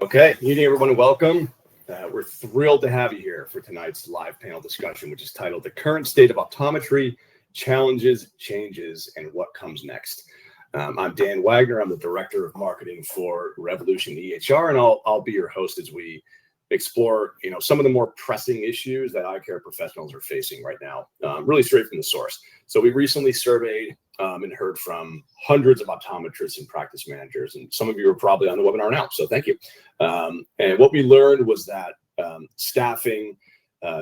Okay, good evening, everyone, and welcome. We're thrilled to have you here for tonight's live panel discussion, which is titled The Current State of Optometry, Challenges, Changes, and What Comes Next. I'm Dan Wagner. I'm the Director of Marketing for Revolution EHR, and I'll be your host as we explore some of the more pressing issues that eye care professionals are facing right now, really straight from the source. So we recently surveyed and heard from hundreds of optometrists and practice managers, and some of you are probably on the webinar now, so thank you. And what we learned was that staffing,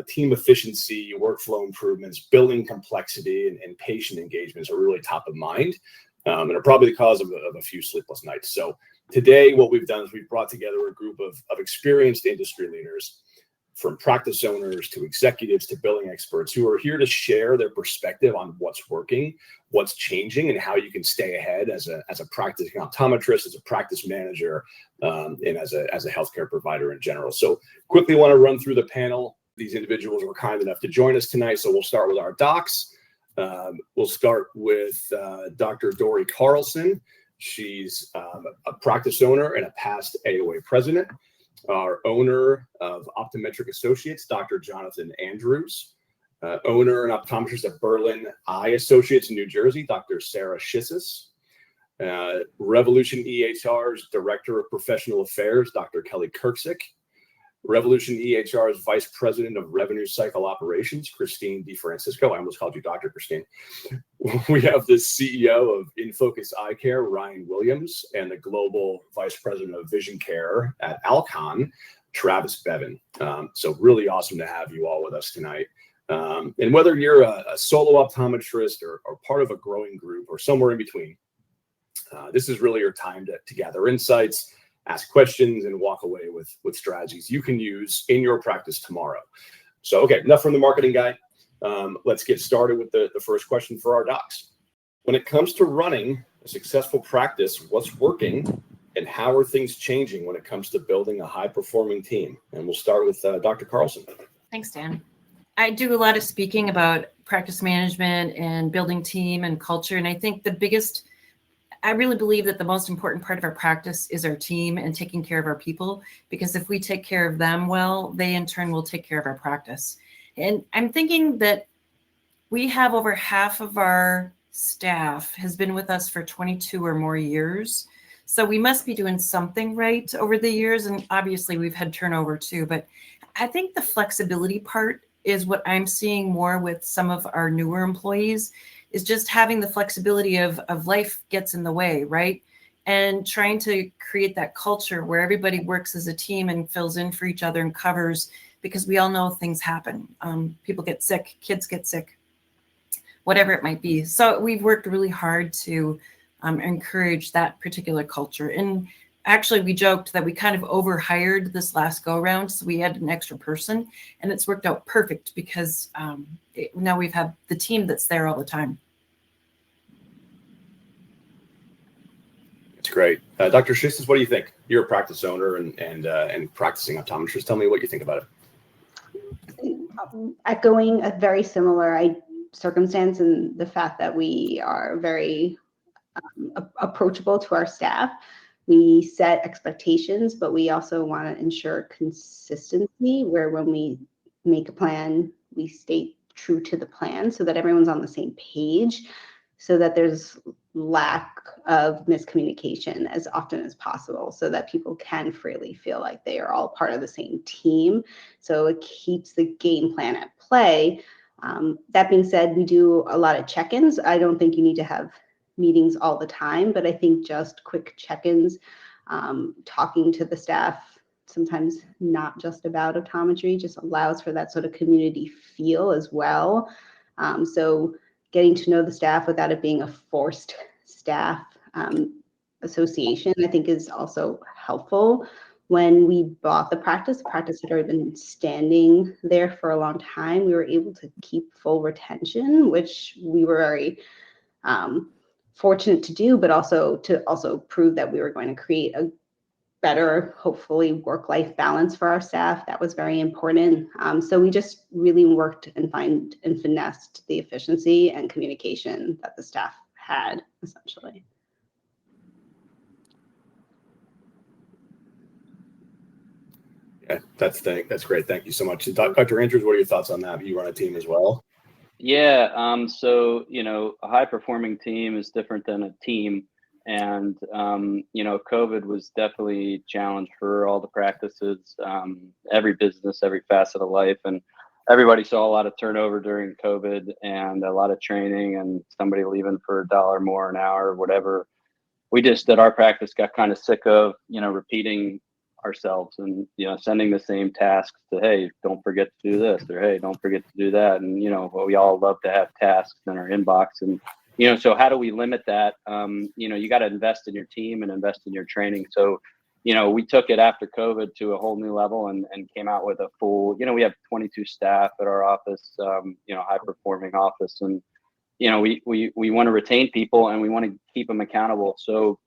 team efficiency, workflow improvements, billing complexity, and patient engagements are really top of mind, and are probably the cause of a few sleepless nights. So today, what we've done is we've brought together a group of experienced industry leaders, from practice owners to executives to billing experts, who are here to share their perspective on what's working, what's changing, and how you can stay ahead as a practicing optometrist, as a practice manager, and as a healthcare provider in general. So quickly want to run through the panel. These individuals were kind enough to join us tonight, so we'll start with our docs. We'll start with Dr. Dory Carlson. She's a practice owner and a past AOA president. Our owner of Optometric Associates, Dr. Jonathan Andrews. Owner and optometrist at Berlin Eye Associates in New Jersey, Dr. Sarah Schissis. Revolution EHR's Director of Professional Affairs, Dr. Kelly Kirksick. Revolution EHR's Vice President of Revenue Cycle Operations, Christine DeFrancisco. I almost called you Dr. Christine. We have the CEO of InFocus Eye Care, Ryan Williams, and the Global Vice President of Vision Care at Alcon, Travis Bevan. So really awesome to have you all with us tonight. And whether you're a solo optometrist or part of a growing group or somewhere in between, this is really your time to gather insights, ask questions, and walk away with strategies you can use in your practice tomorrow. So, okay, enough from the marketing guy. Let's get started with the first question for our docs. When it comes to running a successful practice, what's working and how are things changing when it comes to building a high-performing team? And we'll start with Dr. Carlson. Thanks, Dan. I do a lot of speaking about practice management and building team and culture, and I think I really believe that the most important part of our practice is our team and taking care of our people, because if we take care of them well, they in turn will take care of our practice. And I'm thinking that we have over half of our staff has been with us for 22 or more years. So we must be doing something right over the years. And obviously we've had turnover too, but I think the flexibility part is what I'm seeing more with some of our newer employees, is just having the flexibility of life gets in the way, right? And trying to create that culture where everybody works as a team and fills in for each other and covers, because we all know things happen. People get sick, kids get sick, whatever it might be. So we've worked really hard to encourage that particular culture. And actually, we joked that we kind of overhired this last go around, so we had an extra person, and it's worked out perfect because now we've had the team that's there all the time. That's great. Dr. Schissis, what do you think? You're a practice owner and practicing optometrist. Tell me what you think about it. Echoing a very similar circumstance, in the fact that we are very approachable to our staff. We set expectations, but we also want to ensure consistency, where when we make a plan, we stay true to the plan so that everyone's on the same page, so that there's lack of miscommunication as often as possible, so that people can freely feel like they are all part of the same team. So it keeps the game plan at play. That being said, we do a lot of check-ins. I don't think you need to have meetings all the time, but I think just quick check-ins, talking to the staff, sometimes not just about optometry, just allows for that sort of community feel as well. So getting to know the staff without it being a forced staff association, I think, is also helpful. When we bought the practice had already been standing there for a long time. We were able to keep full retention, which we were very fortunate to do, but also to prove that we were going to create a better, hopefully, work-life balance for our staff. That was very important. So we just really worked and finessed the efficiency and communication that the staff had, essentially. Yeah, that's great. Thank you so much. Dr. Andrews, what are your thoughts on that? You run a team as well. Yeah. So, a high performing team is different than a team. And, COVID was definitely a challenge for all the practices, every business, every facet of life. And everybody saw a lot of turnover during COVID and a lot of training and somebody leaving for $1 more an hour or whatever. We just at our practice got kind of sick of repeating ourselves and sending the same tasks to, hey, don't forget to do this, or hey, don't forget to do that. And we all love to have tasks in our inbox. And so how do we limit that? You got to invest in your team and invest in your training. So we took it after COVID to a whole new level and came out with a full, we have 22 staff at our office, high performing office. And we want to retain people and we want to keep them accountable. So,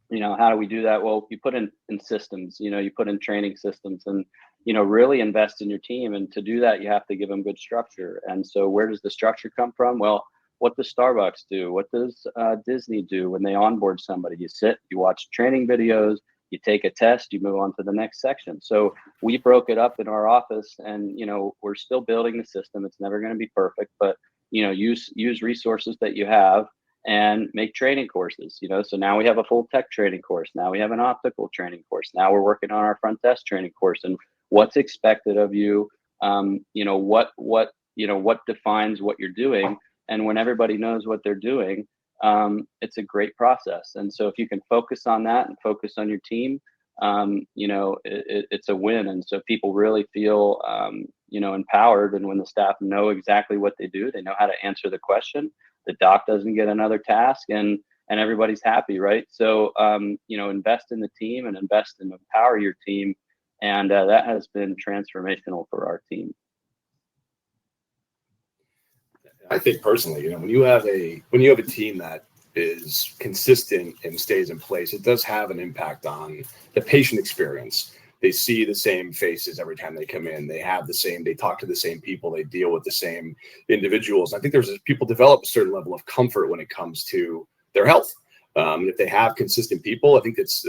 how do we do that? Well, you put in systems, you put in training systems and, really invest in your team. And to do that, you have to give them good structure. And so where does the structure come from? Well, what does Starbucks do? What does Disney do when they onboard somebody? You sit, you watch training videos, you take a test, you move on to the next section. So we broke it up in our office and, we're still building the system. It's never going to be perfect, but use resources that you have and make training courses. So now we have a full tech training course. Now we have an optical training course. Now we're working on our front desk training course and what's expected of you. What defines what you're doing. And when everybody knows what they're doing, it's a great process. And so if you can focus on that and focus on your team, it's a win. And so people really feel, empowered. And when the staff know exactly what they do, they know how to answer the question. The doc doesn't get another task and everybody's happy, right? So, invest in the team and invest and empower your team. And that has been transformational for our team. I think personally, when you have a team that is consistent and stays in place, it does have an impact on the patient experience. They see the same faces every time they come in. They talk to the same people. They deal with the same individuals. I think people develop a certain level of comfort when it comes to their health. If they have consistent people, I think it's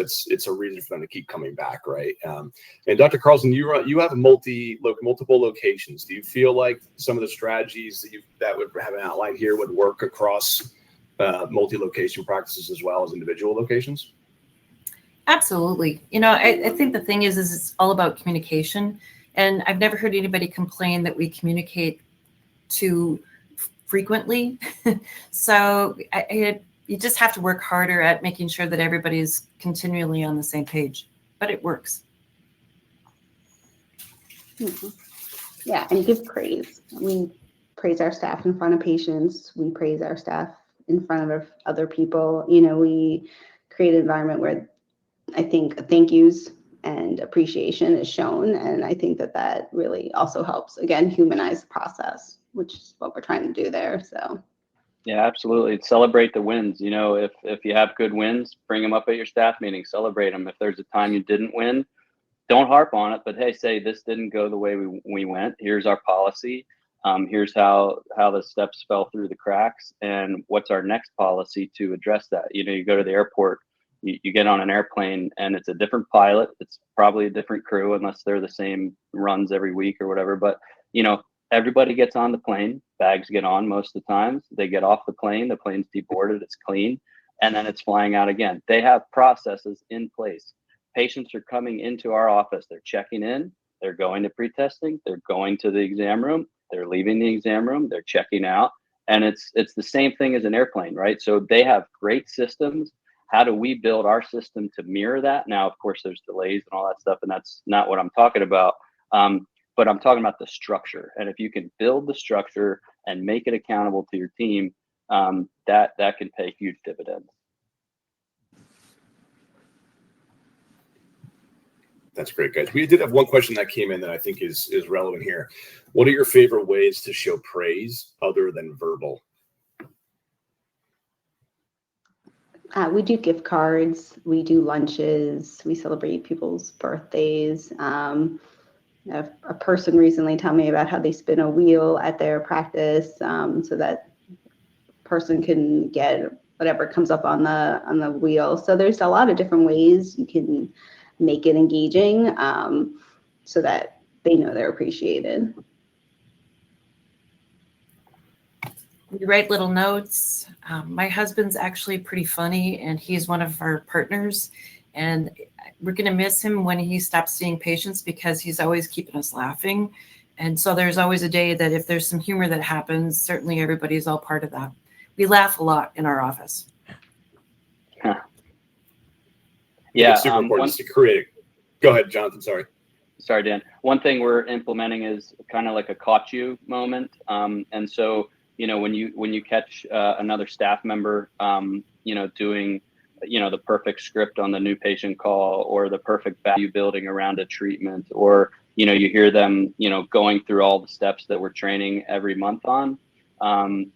a reason for them to keep coming back, right? And Dr. Carlson, you have multiple locations. Do you feel like some of the strategies that would have an outline here would work across multi-location practices as well as individual locations? Absolutely. I think the thing is it's all about communication. And I've never heard anybody complain that we communicate too frequently. So you just have to work harder at making sure that everybody's continually on the same page, but it works. Mm-hmm. Yeah, and give praise. We praise our staff in front of patients. We praise our staff in front of other people. We create an environment where I think thank yous and appreciation is shown. And I think that really also helps, again, humanize the process, which is what we're trying to do there. So. Yeah, absolutely. Celebrate the wins. If you have good wins, bring them up at your staff meeting, celebrate them. If there's a time you didn't win, don't harp on it, but hey, say this didn't go the way we went. Here's our policy. Here's how the steps fell through the cracks and what's our next policy to address that. You go to the airport, you get on an airplane and it's a different pilot. It's probably a different crew unless they're the same runs every week or whatever. But, everybody gets on the plane, bags get on most of the times. They get off the plane's deboarded, it's clean, and then it's flying out again. They have processes in place. Patients are coming into our office. They're checking in. They're going to pre-testing. They're going to the exam room. They're leaving the exam room. They're checking out. And it's the same thing as an airplane, right? So they have great systems. How do we build our system to mirror that? Now, of course, there's delays and all that stuff, and that's not what I'm talking about. But I'm talking about the structure. And if you can build the structure and make it accountable to your team, that can pay huge dividends. That's great, guys. We did have one question that came in that I think is relevant here. What are your favorite ways to show praise other than verbal? We do gift cards. We do lunches. We celebrate people's birthdays. A person recently told me about how they spin a wheel at their practice so that person can get whatever comes up on the wheel. So there's a lot of different ways you can make it engaging. so that they know they're appreciated. We write little notes. My husband's actually pretty funny, and he's one of our partners. And we're going to miss him when he stops seeing patients because he's always keeping us laughing. And so there's always a day that if there's some humor that happens, certainly everybody's all part of that. We laugh a lot in our office. Huh. Yeah, Yeah. it's super important to create. Go ahead, Jonathan. Sorry, Dan. One thing we're implementing is kind of like a caught you moment. And so, when you catch another staff member, doing, the perfect script on the new patient call, or the perfect value building around a treatment, or, you hear them, going through all the steps that we're training every month on, and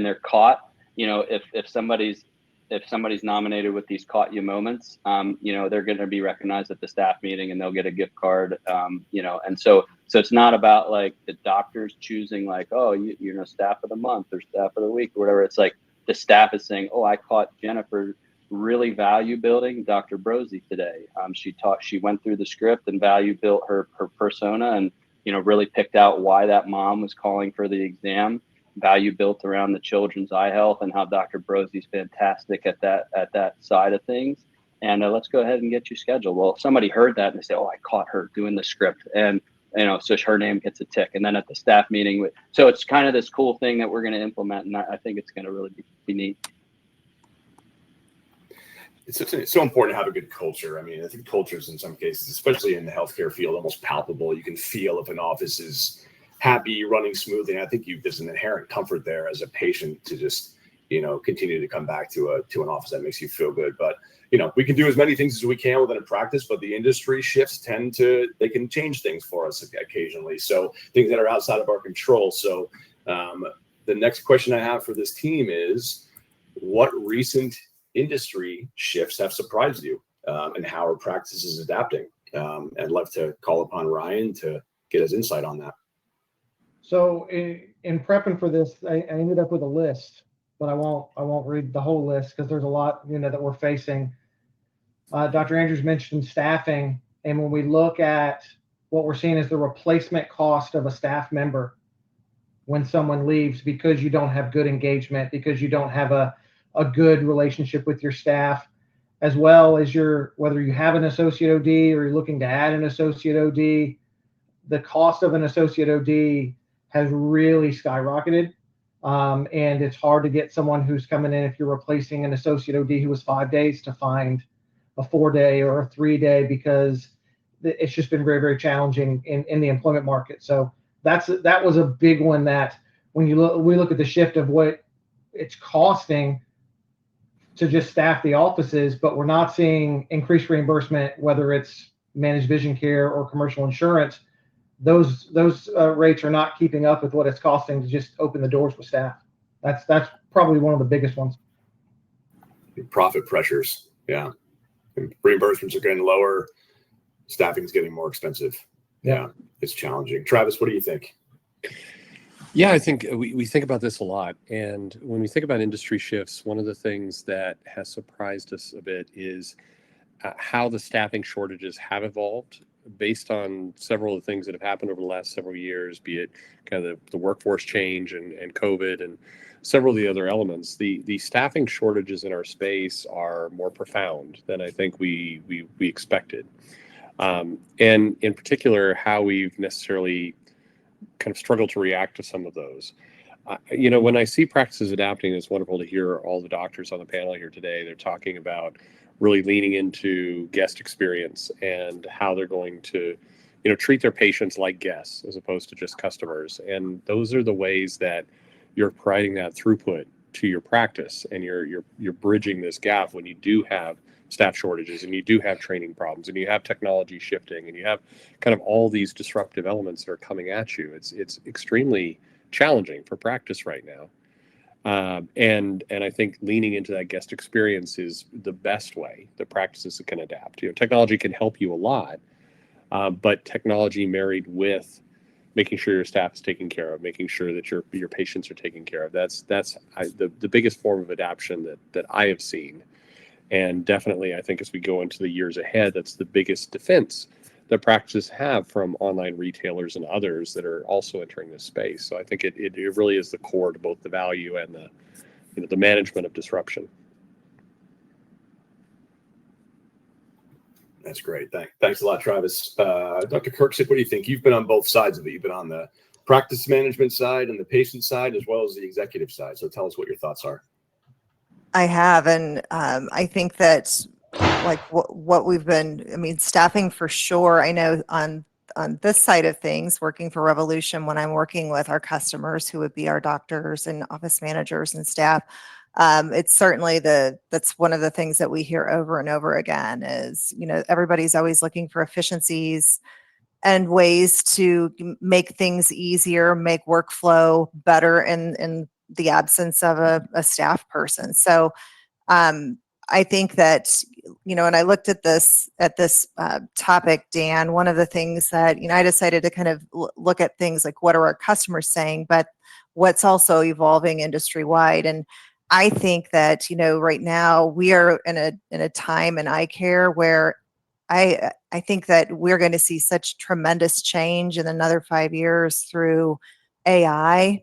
they're caught, if somebody's nominated with these caught you moments, they're going to be recognized at the staff meeting and they'll get a gift card, and so it's not about like the doctors choosing like, oh, staff of the month or staff of the week or whatever. It's like the staff is saying, oh, I caught Jennifer really value building Dr. Brosey today. She went through the script and value built her persona, and, really picked out why that mom was calling for the exam. Value built around the children's eye health and how Dr. Brosey's fantastic at that side of things. And let's go ahead and get you scheduled. Well, if somebody heard that and they say, oh, I caught her doing the script, and so her name gets a tick. And then at the staff meeting, so it's kind of this cool thing that we're going to implement, and I think it's going to really be neat. It's so important to have a good culture. I mean, I think cultures in some cases, especially in the healthcare field, almost palpable. You can feel if an office is happy, running smoothly. And I think there's an inherent comfort there as a patient to just, continue to come back to an office that makes you feel good. But, we can do as many things as we can within a practice, but the industry shifts they can change things for us occasionally. So things that are outside of our control. So the next question I have for this team is, what recent industry shifts have surprised you, and how are practices adapting? I'd love to call upon Ryan to get his insight on that. So in prepping for this, I ended up with a list, but I won't read the whole list because there's a lot that we're facing. Dr. Andrews mentioned staffing, and when we look at what we're seeing is the replacement cost of a staff member when someone leaves because you don't have good engagement, because you don't have a good relationship with your staff, as well as whether you have an associate OD or you're looking to add an associate OD, the cost of an associate OD has really skyrocketed. And it's hard to get someone who's coming in, if you're replacing an associate OD who was 5 days, to find a 4-day or a 3-day, because it's just been very, very challenging in the employment market. So that was a big one, that when we look at the shift of what it's costing to just staff the offices, but we're not seeing increased reimbursement, whether it's managed vision care or commercial insurance. Those rates are not keeping up with what it's costing to just open the doors with staff. That's probably one of the biggest ones. Profit pressures, yeah. And reimbursements are getting lower. Staffing is getting more expensive. Yeah, it's challenging. Travis, what do you think? Yeah, I think we think about this a lot. And when we think about industry shifts, one of the things that has surprised us a bit is how the staffing shortages have evolved based on several of the things that have happened over the last several years, be it kind of the workforce change and COVID and several of the other elements. The staffing shortages in our space are more profound than I think we expected. And in particular, how we've necessarily kind of struggled to react to some of those. When I see practices adapting, it's wonderful to hear all the doctors on the panel here today. They're talking about really leaning into guest experience and how they're going to, treat their patients like guests as opposed to just customers. And those are the ways that you're providing that throughput to your practice, and you're bridging this gap when you do have staff shortages and you do have training problems and you have technology shifting and you have kind of all these disruptive elements that are coming at you. It's extremely challenging for practice right now. And I think leaning into that guest experience is the best way the practices can adapt. Technology can help you a lot, but technology married with making sure your staff is taken care of, making sure that your patients are taken care of. That's the biggest form of adaptation that I have seen. And definitely, I think as we go into the years ahead, that's the biggest defense that practices have from online retailers and others that are also entering this space. So I think it really is the core to both the value and the management of disruption. That's great. Thanks a lot, Travis. Dr. Kirksick, what do you think? You've been on both sides of it. You've been on the practice management side and the patient side, as well as the executive side. So tell us what your thoughts are. I have, and I think that like what we've been, I mean, staffing for sure. I know on this side of things, working for Revolution, when I'm working with our customers, who would be our doctors and office managers and staff, it's certainly that's one of the things that we hear over and over again is, everybody's always looking for efficiencies and ways to make things easier, make workflow better in the absence of a staff person. So I think that, when I looked at this topic, Dan, one of the things that, I decided to kind of look at things like what are our customers saying, but what's also evolving industry wide. And I think that, right now we are in a time in eye care where I think that we're going to see such tremendous change in another 5 years through AI,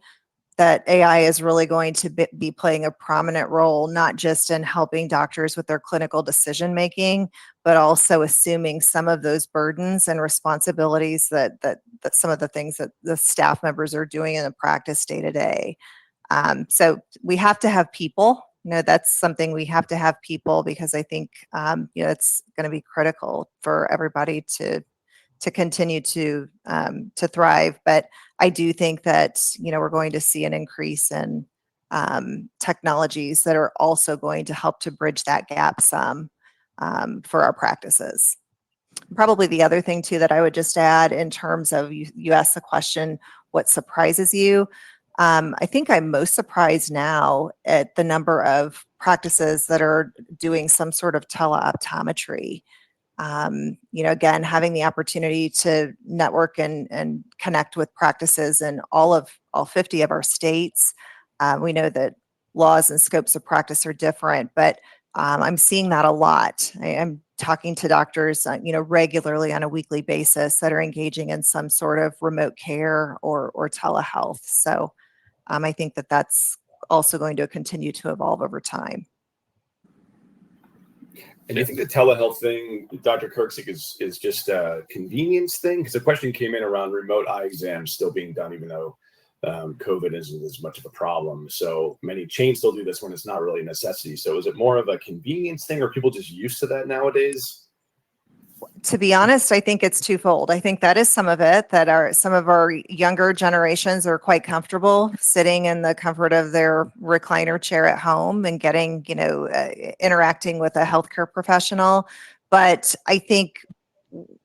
that AI is really going to be playing a prominent role, not just in helping doctors with their clinical decision making, but also assuming some of those burdens and responsibilities that some of the things that the staff members are doing in the practice day to day. So we have to have people. That's something we have to have people, because I think it's going to be critical for everybody to continue to thrive. But I do think that, we're going to see an increase in technologies that are also going to help to bridge that gap some for our practices. Probably the other thing too that I would just add in terms of, you asked the question, what surprises you? I think I'm most surprised now at the number of practices that are doing some sort of teleoptometry. Again, having the opportunity to network and connect with practices in all 50 of our states. We know that laws and scopes of practice are different, but I'm seeing that a lot. I'm talking to doctors, regularly on a weekly basis that are engaging in some sort of remote care or telehealth. So I think that that's also going to continue to evolve over time. And do you think the telehealth thing, Dr. Kirksick, is just a convenience thing? Because the question came in around remote eye exams still being done, even though COVID isn't as much of a problem. So many chains still do this when it's not really a necessity. So is it more of a convenience thing, or are people just used to that nowadays? To be honest, I think it's twofold. I think that is some of it, that some of our younger generations are quite comfortable sitting in the comfort of their recliner chair at home and getting, interacting with a healthcare professional. But I think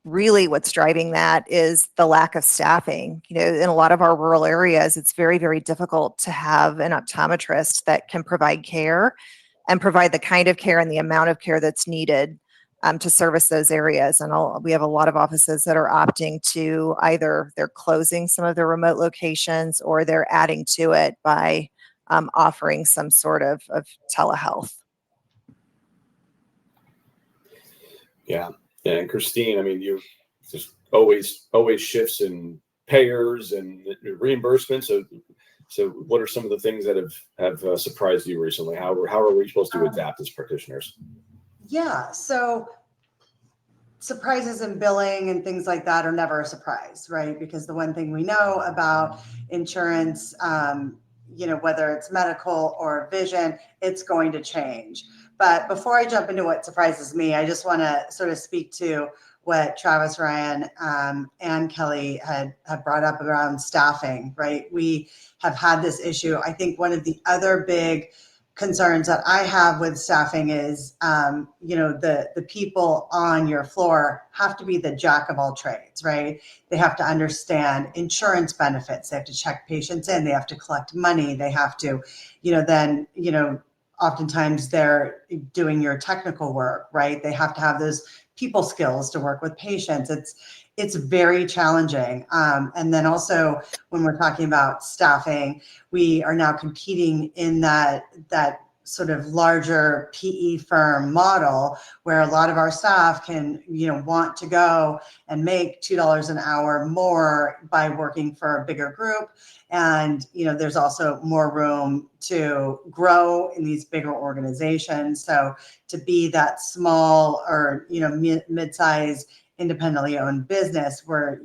really what's driving that is the lack of staffing. In a lot of our rural areas, it's very, very difficult to have an optometrist that can provide care and provide the kind of care and the amount of care that's needed to service those areas. And we have a lot of offices that are opting to either they're closing some of their remote locations, or they're adding to it by offering some sort of telehealth. Yeah. And Christine, I mean, you just always shifts in payers and reimbursements. So what are some of the things that have surprised you recently? How are we supposed to adapt as practitioners? Yeah, so surprises in billing and things like that are never a surprise, right? Because the one thing we know about insurance, whether it's medical or vision, it's going to change. But before I jump into what surprises me, I just want to sort of speak to what Travis, Ryan, and Kelly had brought up around staffing, right? We have had this issue. I think one of the other big concerns that I have with staffing is, the people on your floor have to be the jack of all trades, right? They have to understand insurance benefits. They have to check patients in. They have to collect money. They have to, oftentimes they're doing your technical work, right? They have to have those people skills to work with patients. It's very challenging. And then also when we're talking about staffing, we are now competing in that sort of larger PE firm model where a lot of our staff can, want to go and make $2 an hour more by working for a bigger group. And, there's also more room to grow in these bigger organizations. So to be that small or, mid-size independently owned business where,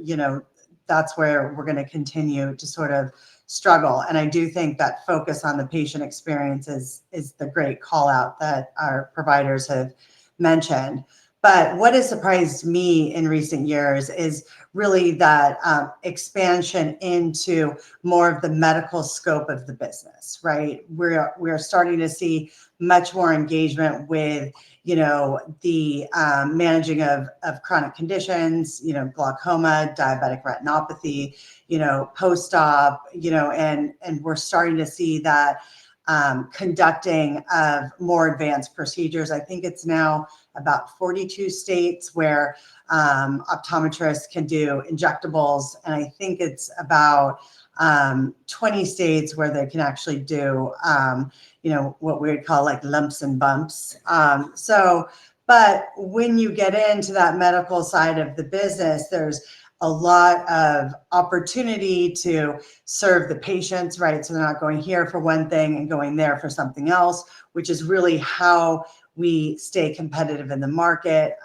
that's where we're going to continue to sort of struggle. And I do think that focus on the patient experience is the great call out that our providers have mentioned. But what has surprised me in recent years is really that expansion into more of the medical scope of the business, right? We're starting to see much more engagement with, the managing of chronic conditions, glaucoma, diabetic retinopathy, post-op, and we're starting to see that conducting of more advanced procedures. I think it's now about 42 states where optometrists can do injectables. And I think it's about 20 states where they can actually do, what we would call like lumps and bumps. But when you get into that medical side of the business, there's a lot of opportunity to serve the patients, right? So they're not going here for one thing and going there for something else, which is really how we stay competitive in the market.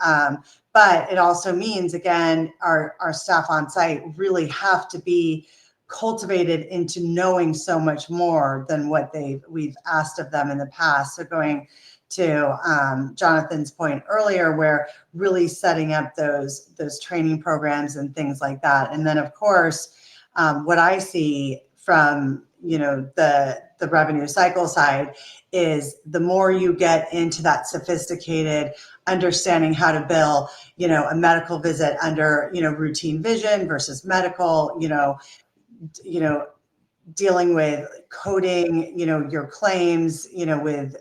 But it also means, again, our staff on site really have to be cultivated into knowing so much more than what we've asked of them in the past. So going to Jonathan's point earlier, where really setting up those training programs and things like that. And then, of course, what I see from the revenue cycle side is the more you get into that sophisticated understanding how to bill, a medical visit under routine vision versus medical, dealing with coding, your claims, with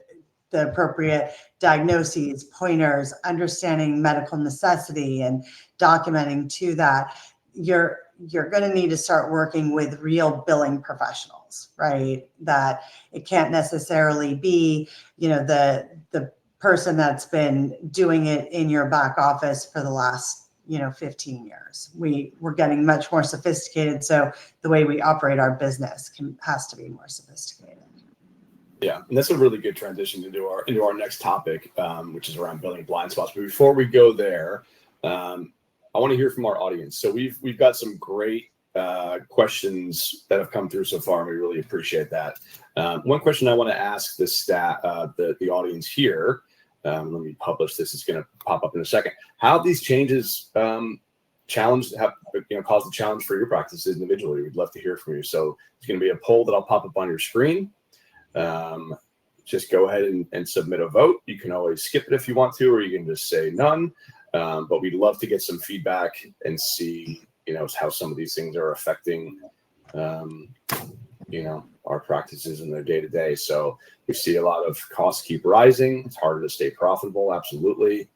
the appropriate diagnoses, pointers, understanding medical necessity and documenting to that, you're going to need to start working with real billing professionals, right? That it can't necessarily be, the person that's been doing it in your back office for the last 15 years. We're getting much more sophisticated. So the way we operate our business has to be more sophisticated. Yeah, and that's a really good transition into our next topic, which is around billing blind spots. But before we go there, I want to hear from our audience. So we've got some great questions that have come through so far, and we really appreciate that. One question I want to ask the audience here. Let me publish this. It's going to pop up in a second. How have these changes caused a challenge for your practices individually? We'd love to hear from you. So it's going to be a poll that I'll pop up on your screen. Just go ahead and submit a vote. You can always skip it if you want to, or you can just say none. But we'd love to get some feedback and see, how some of these things are affecting, our practices in their day-to-day. So we see a lot of costs keep rising. It's harder to stay profitable. Absolutely.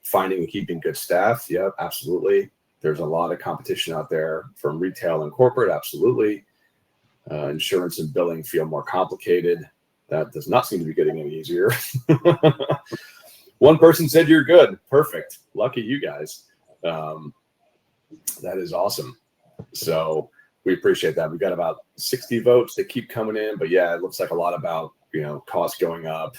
Finding and keeping good staff. Yeah, absolutely. There's a lot of competition out there from retail and corporate. Absolutely. Insurance and billing feel more complicated. That does not seem to be getting any easier. One person said you're good. Perfect. Lucky you guys. That is awesome. So we appreciate that. We've got about 60 votes that keep coming in, but yeah, it looks like a lot about, costs going up,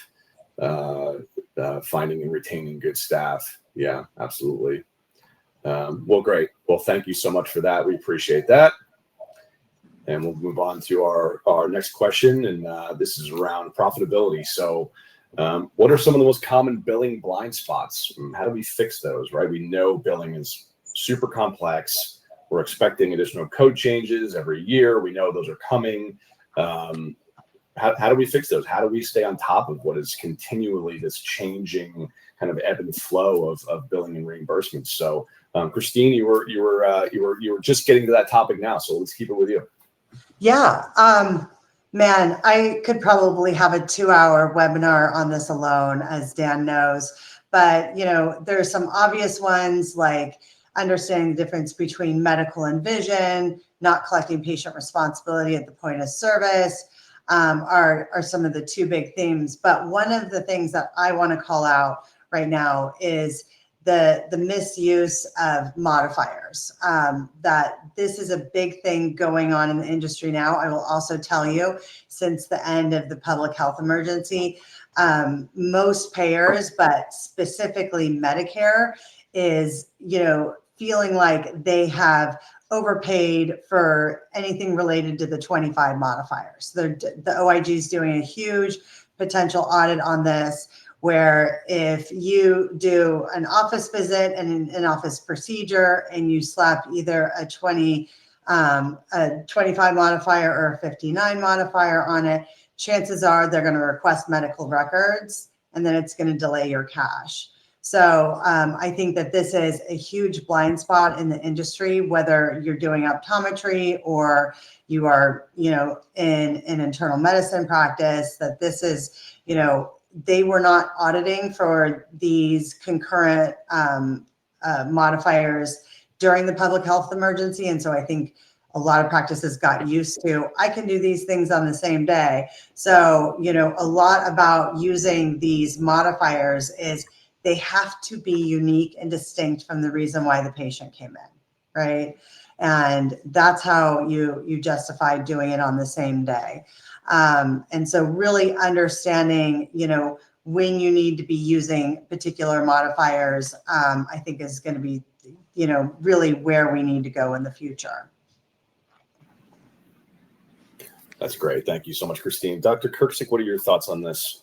finding and retaining good staff. Yeah, absolutely. Well, great. Well, thank you so much for that. We appreciate that. And we'll move on to our next question. And this is around profitability. So what are some of the most common billing blind spots? How do we fix those, right? We know billing is super complex. We're expecting additional code changes every year. We know those are coming. How do we fix those? How do we stay on top of what is continually this changing kind of ebb and flow of billing and reimbursements? So, Christine, you were just getting to that topic now. So let's keep it with you. Yeah. Man, I could probably have a 2-hour webinar on this alone, as Dan knows. But, there's some obvious ones like understanding the difference between medical and vision, not collecting patient responsibility at the point of service, are some of the two big themes. But one of the things that I want to call out right now is the misuse of modifiers. That this is a big thing going on in the industry now. I will also tell you, since the end of the public health emergency, most payers, but specifically Medicare, is, feeling like they have overpaid for anything related to the 25 modifiers. The OIG is doing a huge potential audit on this, where if you do an office visit and an office procedure and you slap either a 25 modifier or a 59 modifier on it, chances are they're going to request medical records, and then it's going to delay your cash. So I think that this is a huge blind spot in the industry, whether you're doing optometry or you are, in internal medicine practice, that this is, they were not auditing for these concurrent modifiers during the public health emergency. And so I think a lot of practices got used to, I can do these things on the same day. So, a lot about using these modifiers is they have to be unique and distinct from the reason why the patient came in, right? And that's how you justify doing it on the same day. And so really understanding, when you need to be using particular modifiers, I think is going to be, really where we need to go in the future. That's great. Thank you so much, Christine. Dr. Kirksick, what are your thoughts on this?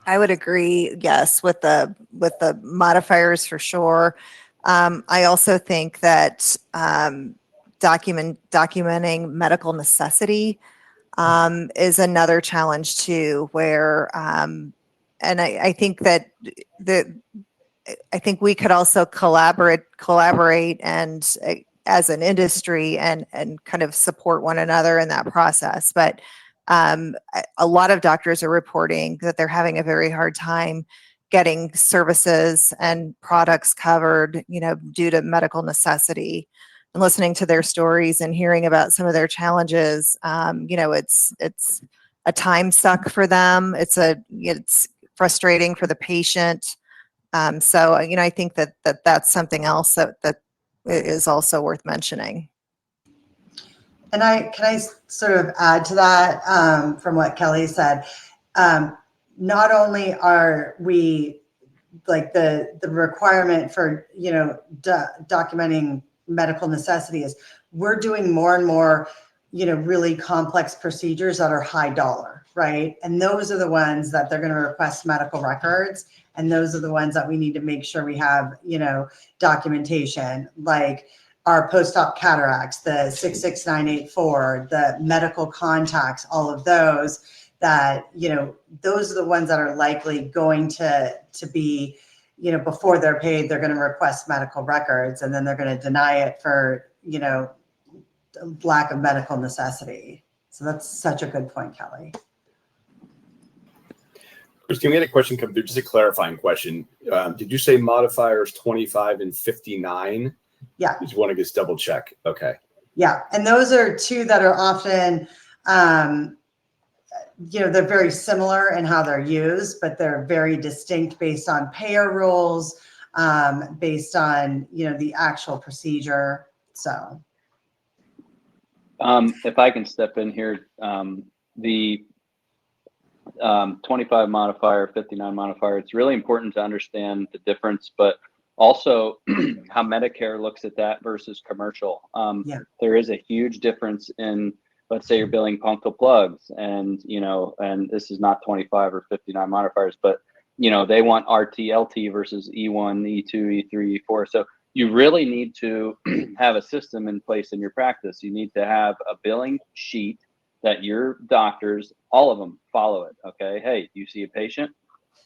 I would agree, yes, with the modifiers for sure. I also think that documenting medical necessity is another challenge too, where and I think that I think we could also collaborate and as an industry and kind of support one another in that process. But a lot of doctors are reporting that they're having a very hard time getting services and products covered, due to medical necessity. And listening to their stories and hearing about some of their challenges, it's a time suck for them. It's frustrating for the patient. So I think that's something else that is also worth mentioning. And can I sort of add to that from what Kelly said? Not only are we like the requirement for documenting medical necessities, we're doing more and more really complex procedures that are high dollar, right? And those are the ones that they're going to request medical records, and those are the ones that we need to make sure we have documentation, like our post-op cataracts, the 66984, the medical contacts, all of those that, those are the ones that are likely going to be, before they're paid, they're going to request medical records, and then they're going to deny it for, lack of medical necessity. So that's such a good point, Kelly. Christine, we had a question come through, just a clarifying question. Did you say modifiers 25 and 59? Yeah. Did you want to just double check? Okay. Yeah. And those are two that are often, they're very similar in how they're used, but they're very distinct based on payer rules, based on, the actual procedure. So. If I can step in here, the 25 modifier, 59 modifier, it's really important to understand the difference, but also how Medicare looks at that versus commercial. There is a huge difference in, let's say you're billing punctal plugs, and and this is not 25 or 59 modifiers, but they want RT, LT versus E1, E2, E3, E4. So you really need to have a system in place in your practice. You need to have a billing sheet that your doctors, all of them, follow it. Okay, hey, you see a patient,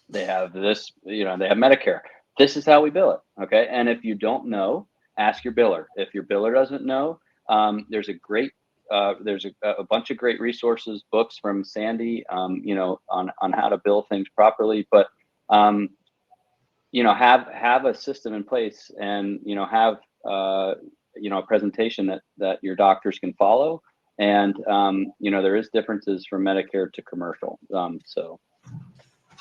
they have this, they have Medicare. This is how we bill it. Okay, and if you don't know, ask your biller. If your biller doesn't know, there's a bunch of great resources, books from Sandy, on how to bill things properly. But have a system in place, and have a presentation that your doctors can follow, And there is differences from Medicare to commercial.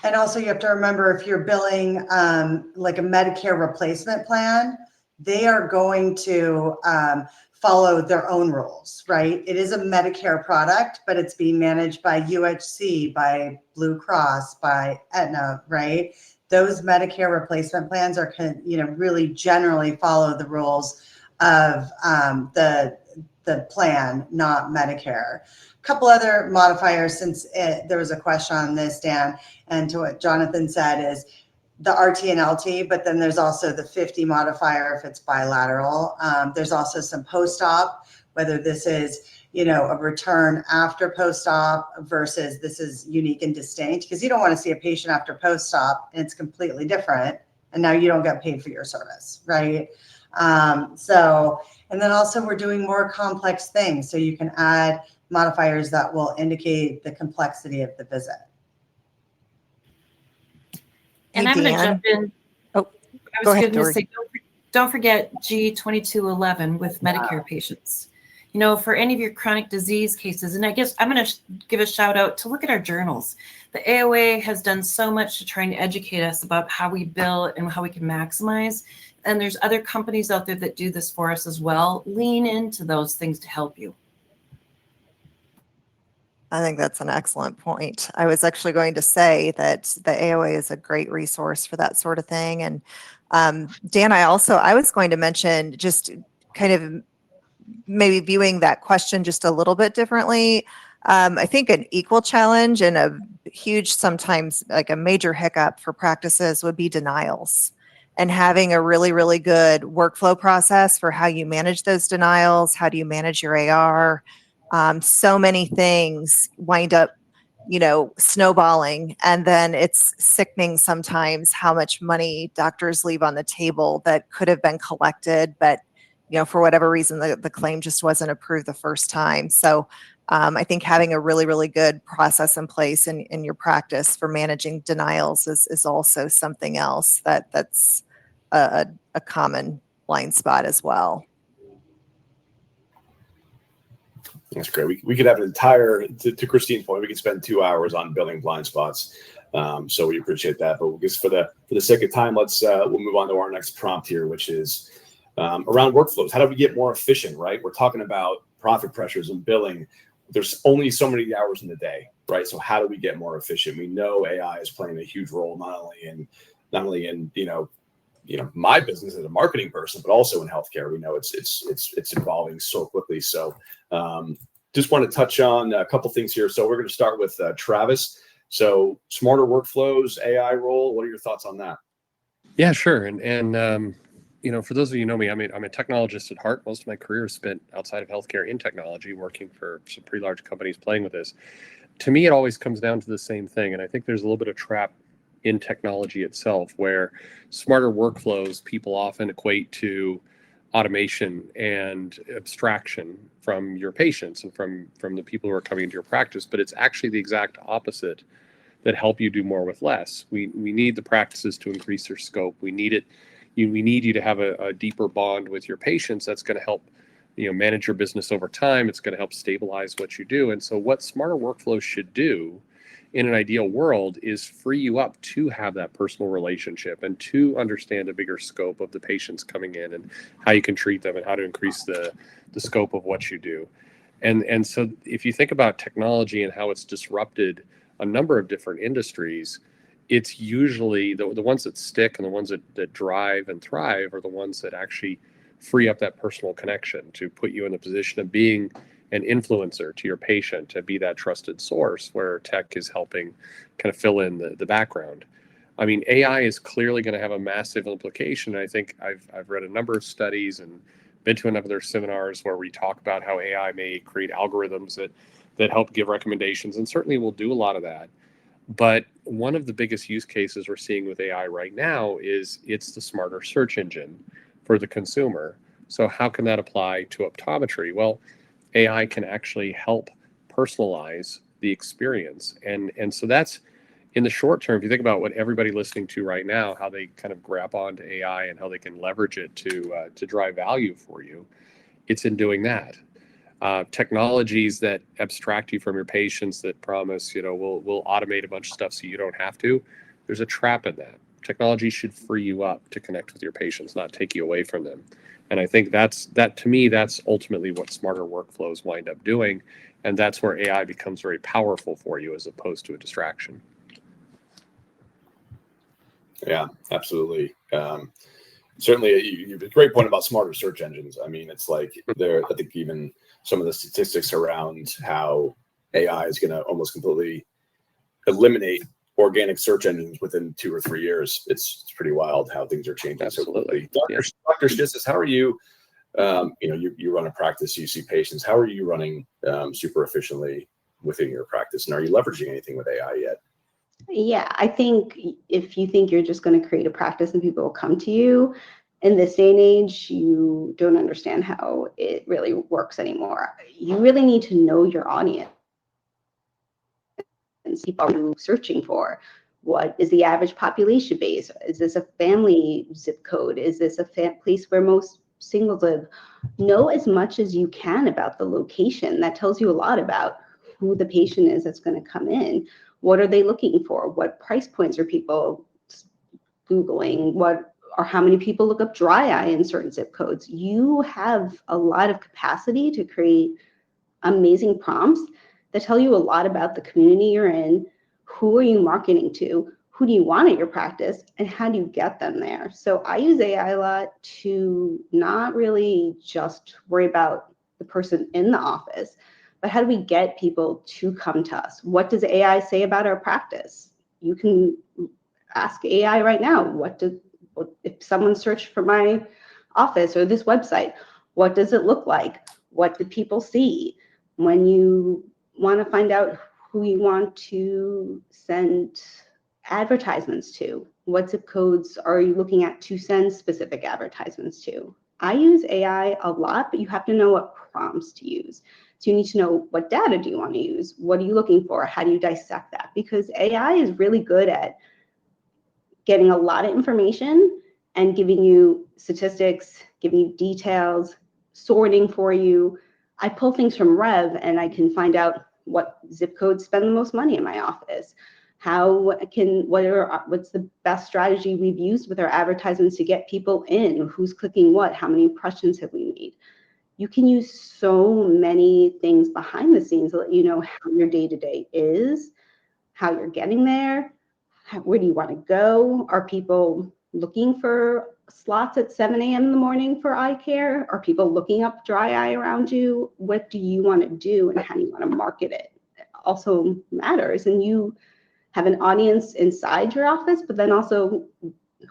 And also you have to remember, if you're billing like a Medicare replacement plan, they are going to follow their own rules, right? It is a Medicare product, but it's being managed by UHC, by Blue Cross, by Aetna, right? Those Medicare replacement plans are, really generally follow the rules of the plan, not Medicare. A couple other modifiers, since there was a question on this, Dan, and to what Jonathan said, is the RT and LT, but then there's also the 50 modifier if it's bilateral. There's also some post-op, whether this is, a return after post-op versus this is unique and distinct, because you don't want to see a patient after post-op and it's completely different, and now you don't get paid for your service, right? And then also we're doing more complex things, so you can add modifiers that will indicate the complexity of the visit. And Hey, I'm going to Dan. jump in. Oh, I go was ahead, going to Dory. say, don't forget G2211 with Medicare patients. For any of your chronic disease cases, and I guess I'm going to give a shout out to look at our journals. The AOA has done so much to try and educate us about how we bill and how we can maximize. And there's other companies out there that do this for us as well. Lean into those things to help you. I think that's an excellent point. I was actually going to say that the AOA is a great resource for that sort of thing. And Dan, I was going to mention, just kind of maybe viewing that question just a little bit differently. I think an equal challenge and a huge, sometimes like a major hiccup for practices would be denials, and having a really, really good workflow process for how you manage those denials. How do you manage your AR? So many things wind up, snowballing, and then it's sickening sometimes how much money doctors leave on the table that could have been collected, but for whatever reason, the claim just wasn't approved the first time. So I think having a really, really good process in place in your practice for managing denials is also something else that's a common blind spot as well. That's great. We could have an entire, to Christine's point, we could spend 2 hours on billing blind spots. So we appreciate that. But just for the sake of time, we'll move on to our next prompt here, which is around workflows. How do we get more efficient, right? We're talking about profit pressures and billing. There's only so many hours in the day, right? So how do we get more efficient? We know AI is playing a huge role, not only in my business as a marketing person, but also in healthcare. We know it's evolving so quickly. So just want to touch on a couple things here. So we're going to start with Travis. So smarter workflows, AI role. What are your thoughts on that? Yeah, sure. And for those of you who know me, I'm a technologist at heart. Most of my career is spent outside of healthcare in technology, working for some pretty large companies playing with this. To me, it always comes down to the same thing. And I think there's a little bit of trap in technology itself, where smarter workflows people often equate to automation and abstraction from your patients and from the people who are coming into your practice. But it's actually the exact opposite, that help you do more with less. We need the practices to increase their scope. We need it. We need you to have a deeper bond with your patients. That's going to help manage your business over time. It's going to help stabilize what you do. And so what smarter workflows should do in an ideal world is free you up to have that personal relationship and to understand a bigger scope of the patients coming in and how you can treat them and how to increase the scope of what you do. And so if you think about technology and how it's disrupted a number of different industries, it's usually the ones that stick and the ones that drive and thrive are the ones that actually free up that personal connection to put you in the position of being an influencer to your patient, to be that trusted source where tech is helping kind of fill in the background. I mean, AI is clearly going to have a massive implication. I think I've read a number of studies and been to a number of their seminars where we talk about how AI may create algorithms that help give recommendations, and certainly will do a lot of that. But one of the biggest use cases we're seeing with AI right now is it's the smarter search engine for the consumer. So how can that apply to optometry? Well, AI can actually help personalize the experience. And so that's, in the short term, if you think about what everybody listening to right now, how they kind of grab onto AI and how they can leverage it to drive value for you, it's in doing that. Technologies that abstract you from your patients, that promise, we'll automate a bunch of stuff so you don't have to. There's a trap in that. Technology should free you up to connect with your patients, not take you away from them. And I think to me, that's ultimately what smarter workflows wind up doing. And that's where AI becomes very powerful for you as opposed to a distraction. Yeah, absolutely. Certainly, you have a great point about smarter search engines. I mean, it's like I think even some of the statistics around how AI is going to almost completely eliminate organic search engines within 2 or 3 years. It's pretty wild how things are changing so quickly. Dr. Stissis, how are you? You run a practice, you see patients. How are you running super efficiently within your practice? And are you leveraging anything with AI yet? Yeah, I think if you think you're just going to create a practice and people will come to you, in this day and age, you don't understand how it really works anymore. You really need to know your audience and see what you're searching for. What is the average population base? Is this a family zip code? Is this a place where most singles live? Know as much as you can about the location. That tells you a lot about who the patient is that's going to come in. What are they looking for? What price points are people Googling? How many people look up dry eye in certain zip codes? You have a lot of capacity to create amazing prompts that tell you a lot about the community you're in. Who are you marketing to? Who do you want at your practice? And how do you get them there? So I use AI a lot to not really just worry about the person in the office, but how do we get people to come to us? What does AI say about our practice? You can ask AI right now, if someone searched for my office or this website, what does it look like? What do people see? When you want to find out who you want to send advertisements to, what zip codes are you looking at to send specific advertisements to? I use AI a lot, but you have to know what prompts to use. So you need to know, what data do you want to use? What are you looking for? How do you dissect that? Because AI is really good at getting a lot of information and giving you statistics, giving you details, sorting for you. I pull things from Rev and I can find out what zip codes spend the most money in my office. What's the best strategy we've used with our advertisements to get people in? Who's clicking what? How many impressions have we made? You can use so many things behind the scenes to let you know how your day-to-day is, how you're getting there, where do you want to go? Are people looking for slots at 7 a.m. in the morning for eye care? Are people looking up dry eye around you? What do you want to do and how do you want to market it? It also matters. And you have an audience inside your office, but then also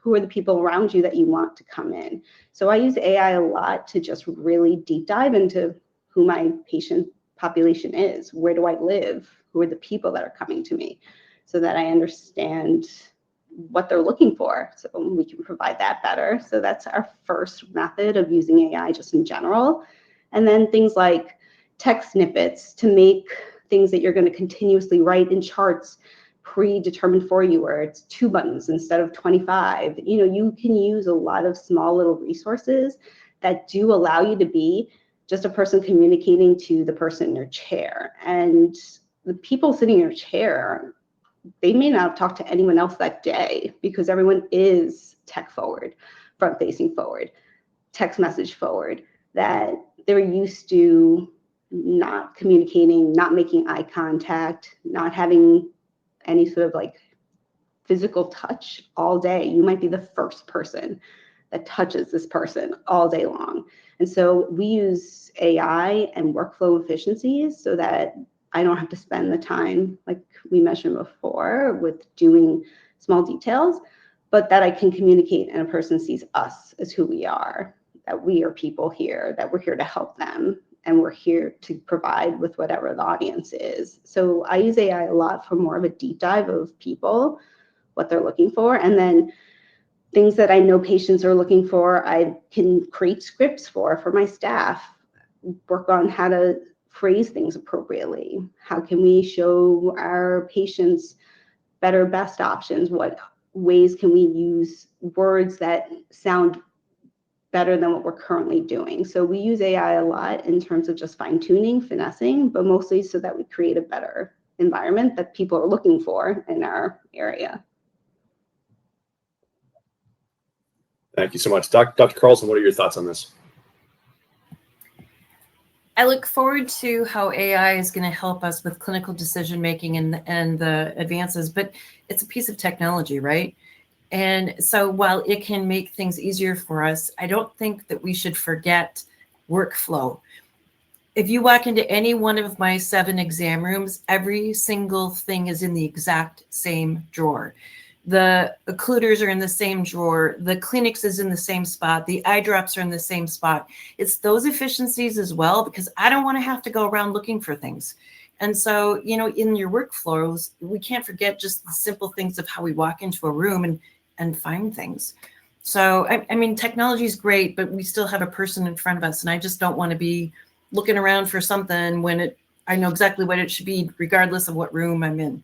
who are the people around you that you want to come in? So I use AI a lot to just really deep dive into who my patient population is. Where do I live? Who are the people that are coming to me? So that I understand what they're looking for, so we can provide that better. So that's our first method of using AI just in general. And then things like text snippets to make things that you're going to continuously write in charts predetermined for you, where it's 2 buttons instead of 25. You can use a lot of small little resources that do allow you to be just a person communicating to the person in your chair. And the people sitting in your chair, they may not have talked to anyone else that day because everyone is tech forward, front facing forward, text message forward, that they're used to not communicating, not making eye contact, not having any sort of like physical touch all day. You might be the first person that touches this person all day long. And so we use AI and workflow efficiencies so that I don't have to spend the time, like we mentioned before, with doing small details, but that I can communicate and a person sees us as who we are, that we are people here, that we're here to help them, and we're here to provide with whatever the audience is. So I use AI a lot for more of a deep dive of people, what they're looking for, and then things that I know patients are looking for, I can create scripts for my staff, work on how to phrase things appropriately. How can we show our patients better, best options? What ways can we use words that sound better than what we're currently doing. So we use AI a lot in terms of just fine tuning, finessing, but mostly so that we create a better environment that people are looking for in our area. Thank you so much. Dr. Carlson, what are your thoughts on this? I look forward to how AI is going to help us with clinical decision making and the advances, but it's a piece of technology, right? And so while it can make things easier for us, I don't think that we should forget workflow. If you walk into any one of my 7 exam rooms, every single thing is in the exact same drawer. The occluders are in the same drawer. The Kleenex is in the same spot. The eye drops are in the same spot. It's those efficiencies as well, because I don't want to have to go around looking for things. And so, you know, in your workflows, we can't forget just the simple things of how we walk into a room and find things. So, I mean, technology is great, but we still have a person in front of us. And I just don't want to be looking around for something when I know exactly what it should be, regardless of what room I'm in.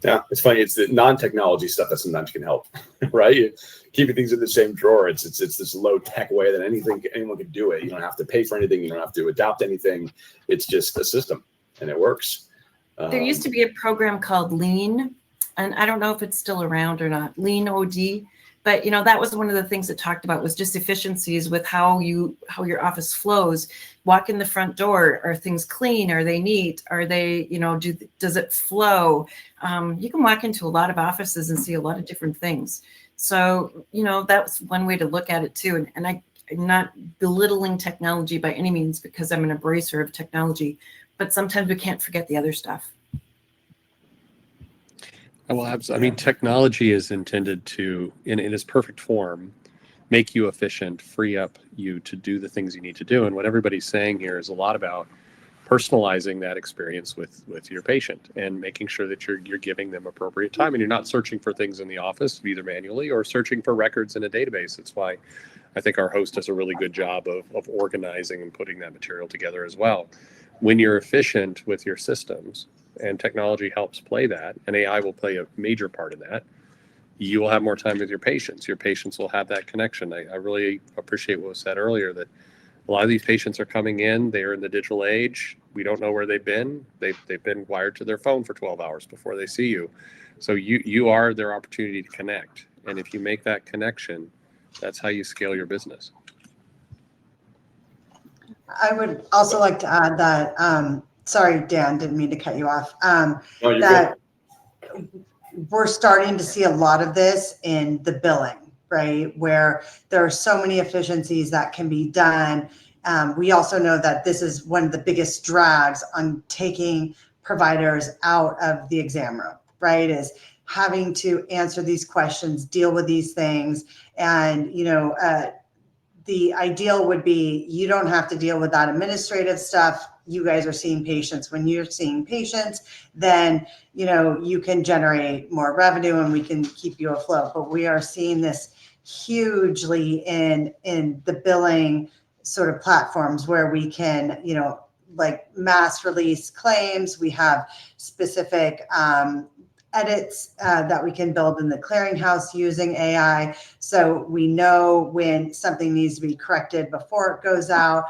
Yeah, it's funny. It's the non-technology stuff that sometimes can help, right? Keeping things in the same drawer. It's this low-tech way that anyone can do it. You don't have to pay for anything. You don't have to adopt anything. It's just a system, and it works. There used to be a program called Lean, and I don't know if it's still around or not, Lean OD. But, you know, that was one of the things it talked about was just efficiencies with how your office flows. Walk in the front door. Are things clean? Are they neat? Are they, you know, does it flow? You can walk into a lot of offices and see a lot of different things. So, you know, that's one way to look at it too. And I'm not belittling technology by any means, because I'm an embracer of technology, but sometimes we can't forget the other stuff. Well, I mean, technology is intended to, in its perfect form, make you efficient, free up you to do the things you need to do. And what everybody's saying here is a lot about personalizing that experience with your patient and making sure that you're giving them appropriate time, and you're not searching for things in the office either manually or searching for records in a database. That's why I think our host does a really good job of organizing and putting that material together as well. When you're efficient with your systems, and technology helps play that, and AI will play a major part in that, you will have more time with your patients. Your patients will have that connection. I really appreciate what was said earlier, that a lot of these patients are coming in, they're in the digital age. We don't know where they've been. They've been wired to their phone for 12 hours before they see you. So you are their opportunity to connect. And if you make that connection, that's how you scale your business. I would also like to add that, sorry, Dan, didn't mean to cut you off. No, you're that good. We're starting to see a lot of this in the billing, right? Where there are so many efficiencies that can be done. We also know that this is one of the biggest drags on taking providers out of the exam room, right? Is having to answer these questions, deal with these things. And, you know, the ideal would be you don't have to deal with that administrative stuff. You guys are seeing patients. When you're seeing patients, then, you know, you can generate more revenue and we can keep you afloat. But we are seeing this hugely in the billing sort of platforms where we can, you know, like mass release claims. We have specific edits that we can build in the clearinghouse using AI. So we know when something needs to be corrected before it goes out.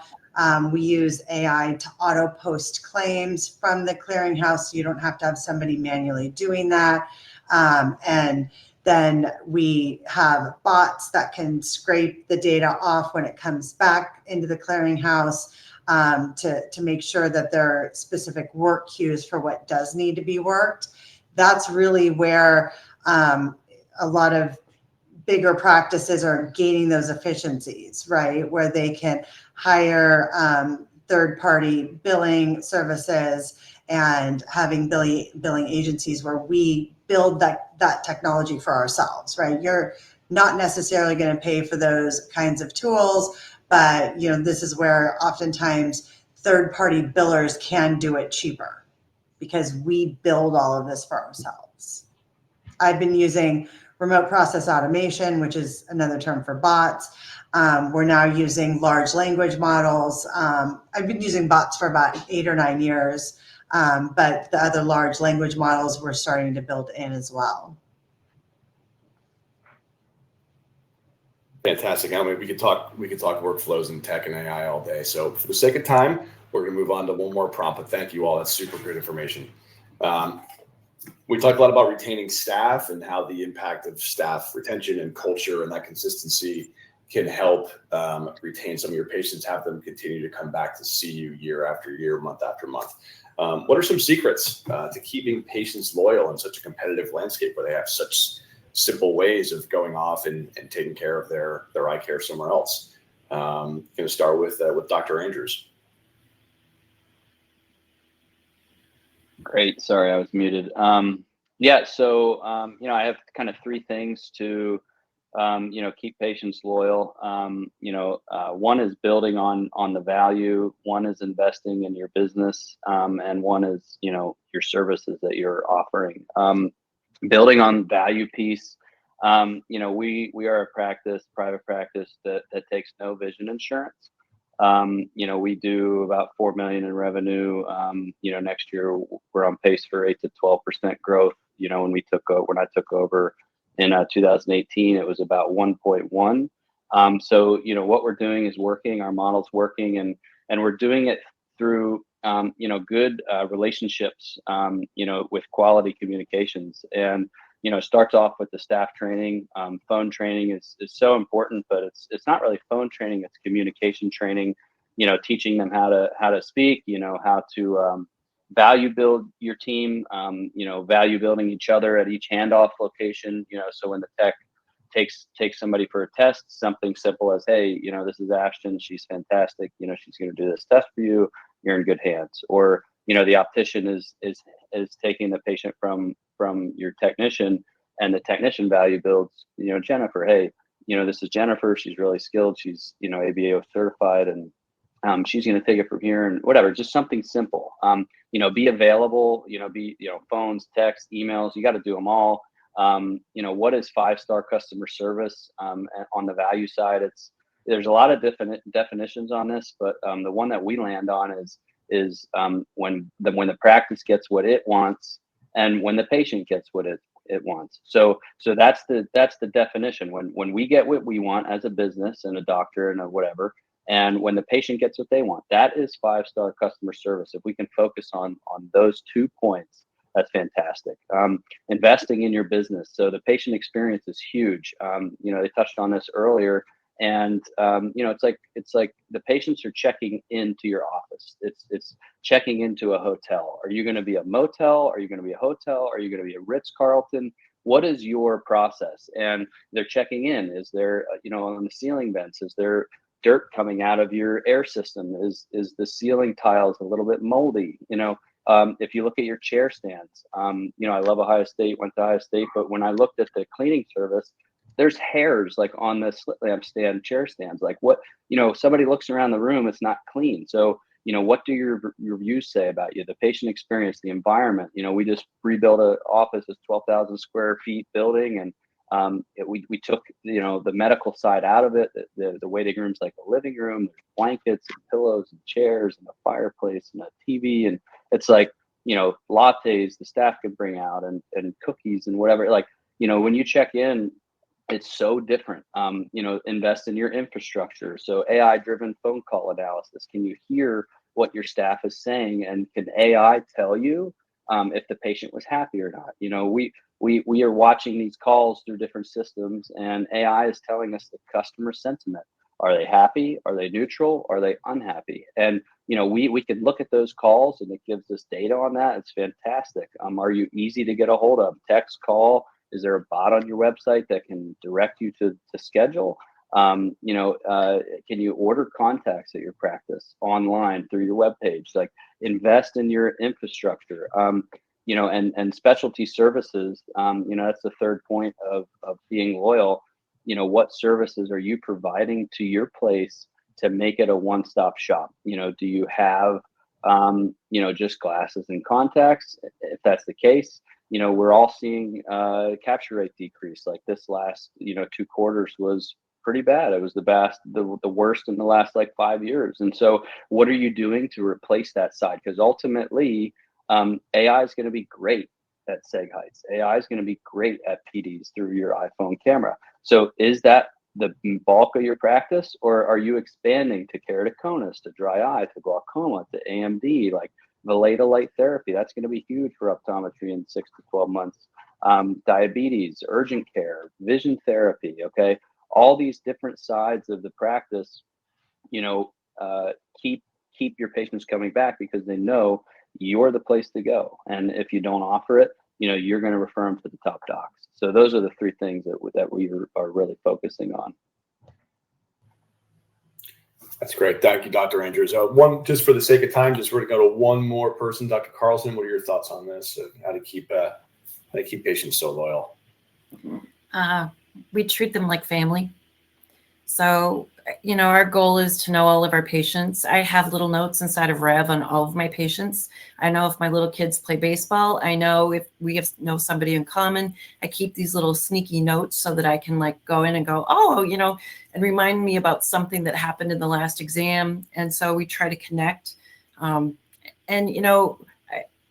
We use AI to auto post claims from the clearinghouse, so you don't have to have somebody manually doing that. And then we have bots that can scrape the data off when it comes back into the clearinghouse to make sure that there are specific work queues for what does need to be worked. That's really where a lot of bigger practices are gaining those efficiencies, right? Where they can hire third-party billing services and having billing agencies where we build that technology for ourselves, right? You're not necessarily going to pay for those kinds of tools, but you know, this is where oftentimes third-party billers can do it cheaper, because we build all of this for ourselves. I've been using remote process automation, which is another term for bots. We're now using large language models. I've been using bots for about 8 or 9 years, but the other large language models we're starting to build in as well. Fantastic. I mean, we could talk workflows and tech and AI all day. So for the sake of time, we're going to move on to one more prompt. But thank you all. That's super great information. We talked a lot about retaining staff and how the impact of staff retention and culture and that consistency can help retain some of your patients, have them continue to come back to see you year after year, month after month. What are some secrets to keeping patients loyal in such a competitive landscape where they have such simple ways of going off and taking care of their eye care somewhere else? Going to start with Dr. Andrews. Great. Sorry, I was muted. Yeah. So, I have kind of three things to, keep patients loyal. One is building on the value. One is investing in your business. And one is, your services that you're offering. Building on value piece. We are a private practice that takes no vision insurance. We do about 4 million in revenue. Next year we're on pace for 8 to 12% growth. When I took over in 2018, it was about 1.1. So what we're doing is working. Our model's working, and we're doing it through good relationships. With quality communications, and it starts off with the staff training. Phone training is so important, but it's not really phone training, it's communication training, teaching them how to speak, how to value build your team, value building each other at each handoff location, so when the tech takes somebody for a test, something simple as, hey, this is Ashton, she's fantastic, she's going to do this test for you, you're in good hands. Or the optician is taking the patient from your technician, and the technician value builds, Jennifer, hey, this is Jennifer, she's really skilled, she's ABAO certified, and she's going to take it from here, and whatever, just something simple. Be available, be phones, text, emails, you got to do them all. What is 5-star customer service? On the value side, there's a lot of definitions on this, but the one that we land on is when the practice gets what it wants, and when the patient gets what it wants. So that's the definition. When we get what we want as a business and a doctor and a whatever, and when the patient gets what they want, that is 5-star customer service. If we can focus on those 2 points, that's fantastic. Investing in your business. So the patient experience is huge. They touched on this earlier, and it's like the patients are checking into your office. It's checking into a hotel. Are you going to be a motel? Are you going to be a hotel? Are you going to be a Ritz-Carlton? What is your process? And they're checking in. Is there, on the ceiling vents, is there dirt coming out of your air system? Is the ceiling tiles a little bit moldy? If you look at your chair stands, I love Ohio State, went to Ohio State, but when I looked at the cleaning service, there's hairs like on the slit lamp stand, chair stands. Like what, somebody looks around the room, it's not clean. So, what do your reviews say about you? The patient experience, the environment. We just rebuilt an office, this 12,000 square feet building, and we took the medical side out of it. The waiting room's like a living room. There's blankets and pillows and chairs and a fireplace and a TV, and it's like lattes the staff can bring out, and cookies and whatever. Like when you check in, it's so different. Invest in your infrastructure. So AI driven phone call analysis. Can you hear what your staff is saying, and can AI tell you if the patient was happy or not? We are watching these calls through different systems, and AI is telling us the customer sentiment. Are they happy? Are they neutral? Are they unhappy? And we can look at those calls, and it gives us data on that. It's fantastic. Are you easy to get a hold of? Text, call. Is there a bot on your website that can direct you to schedule? Can you order contacts at your practice online through your webpage? Like, invest in your infrastructure. And specialty services, that's the third point of being loyal. What services are you providing to your place to make it a one-stop shop? Do you have, just glasses and contacts? If that's the case, we're all seeing capture rate decrease. Like this last, 2 quarters was pretty bad. It was the worst in the last 5 years. And so what are you doing to replace that side? Because ultimately, AI is going to be great at seg heights. AI is going to be great at PDs through your iPhone camera. So is that the bulk of your practice, or are you expanding to keratoconus, to dry eye, to glaucoma, to AMD, like Valeda light therapy? That's going to be huge for optometry in 6 to 12 months. Diabetes, urgent care, vision therapy. Okay, all these different sides of the practice, keep your patients coming back because they know you're the place to go. And if you don't offer it, you're going to refer them to the top docs. So those are the three things that we are really focusing on. That's great. Thank you, Dr. Andrews. One, just for the sake of time, we're going to go to one more person. Dr. Carlson, what are your thoughts on this? How to keep patients so loyal? We treat them like family. So, our goal is to know all of our patients. I have little notes inside of Rev on all of my patients. I know if my little kids play baseball. I know if we know somebody in common. I keep these little sneaky notes so that I can go in and go, and remind me about something that happened in the last exam. And so we try to connect. I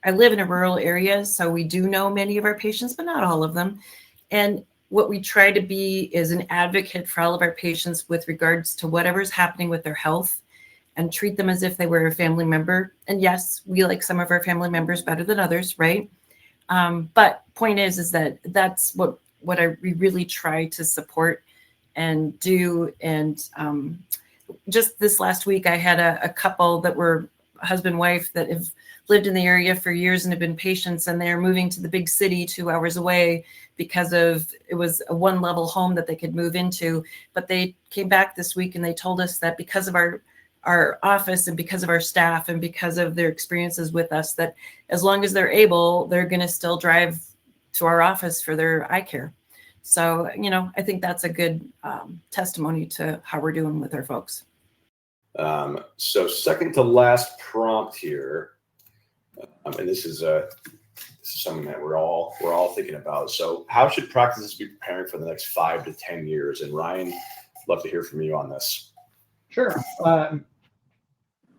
live in a rural area, so we do know many of our patients, but not all of them. And what we try to be is an advocate for all of our patients with regards to whatever's happening with their health, and treat them as if they were a family member. And yes, we like some of our family members better than others, right? But point is that that's what we really try to support and do. And just this last week, I had a couple that were husband and wife that have lived in the area for years and have been patients, and they're moving to the big city 2 hours away because it was a one-level home that they could move into. But they came back this week and they told us that because of our office and because of our staff and because of their experiences with us, that as long as they're able, they're going to still drive to our office for their eye care. So, I think that's a good testimony to how we're doing with our folks. So second to last prompt here, and this is something that we're all thinking about. So how should practices be preparing for the next 5 to 10 years? And Ryan, I'd love to hear from you on this. Sure. I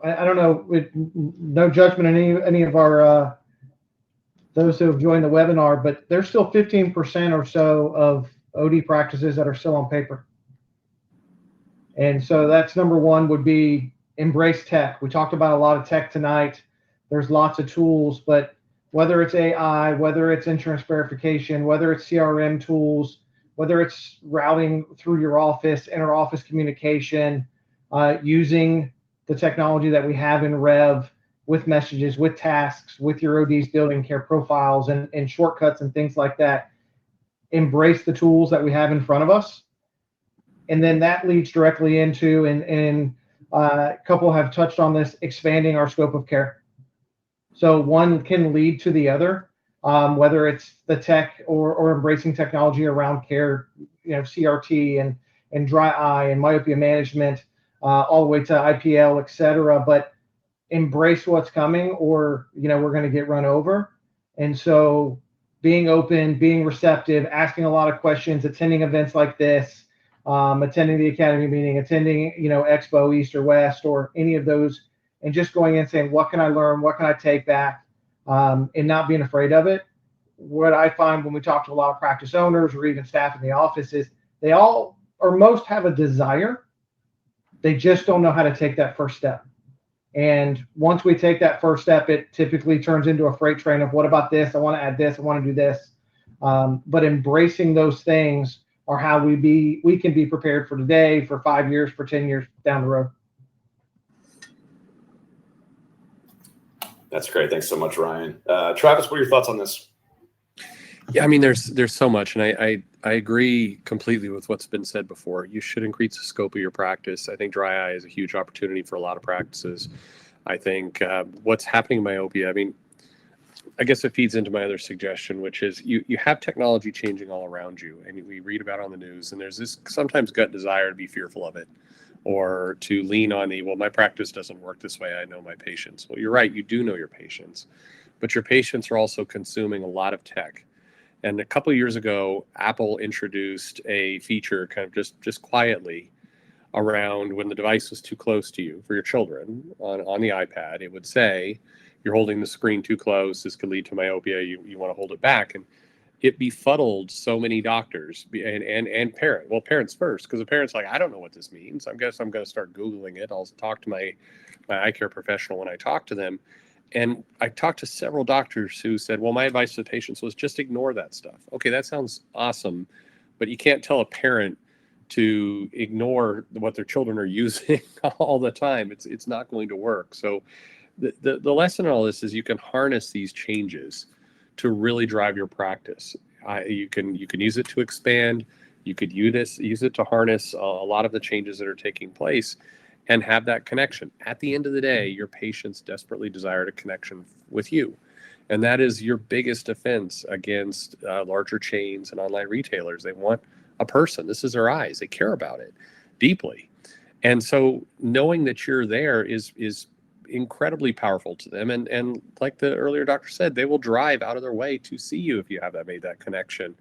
don't know, with no judgment on any of our those who have joined the webinar, but there's still 15% or so of OD practices that are still on paper. And so that's number one, would be embrace tech. We talked about a lot of tech tonight. There's lots of tools, but whether it's AI, whether it's insurance verification, whether it's CRM tools, whether it's routing through your office, inter-office communication, using the technology that we have in Rev with messages, with tasks, with your OD's building care profiles and shortcuts and things like that. Embrace the tools that we have in front of us. And then that leads directly into, and a couple have touched on this, expanding our scope of care. So one can lead to the other, whether it's the tech or embracing technology around care, CRT and dry eye and myopia management, all the way to IPL, et cetera. But embrace what's coming, or we're going to get run over. And so being open, being receptive, asking a lot of questions, attending events like this, attending the academy meeting, attending Expo East or West or any of those, and just going in and saying, what can I learn, what can I take back, and not being afraid of it. What I find when we talk to a lot of practice owners or even staff in the office is they all or most have a desire, they just don't know how to take that first step. And once we take that first step, it typically turns into a freight train of, what about this? I want to add this. I want to do this. But embracing those things are how we can be prepared for today, for 5 years, for 10 years down the road. That's great. Thanks so much, Ryan. Travis, what are your thoughts on this? Yeah, I mean, there's so much, and I agree completely with what's been said before. You should increase the scope of your practice. I think dry eye is a huge opportunity for a lot of practices. I think what's happening in myopia, I mean, I guess it feeds into my other suggestion, which is you have technology changing all around you, and we read about it on the news, and there's this sometimes gut desire to be fearful of it, or to lean on well, my practice doesn't work this way. I know my patients. Well, you're right. You do know your patients, but your patients are also consuming a lot of tech. And a couple of years ago, Apple introduced a feature kind of just quietly around when the device was too close to you for your children on the iPad. It would say, you're holding the screen too close. This could lead to myopia. You want to hold it back. And it befuddled so many doctors and parents first, because the parents like, I don't know what this means. I guess I'm going to start Googling it. I'll talk to my eye care professional when I talk to them. And I talked to several doctors who said, well, my advice to patients was just ignore that stuff. Okay, that sounds awesome, but you can't tell a parent to ignore what their children are using all the time. It's not going to work. So the lesson in all this is you can harness these changes to really drive your practice. You can use it to expand. You could use it to harness a lot of the changes that are taking place and have that connection. At the end of the day, your patients desperately desire a connection with you. And that is your biggest defense against larger chains and online retailers. They want a person. This is their eyes. They care about it deeply. And so knowing that you're there is incredibly powerful to them. And like the earlier doctor said, they will drive out of their way to see you if you have made that connection.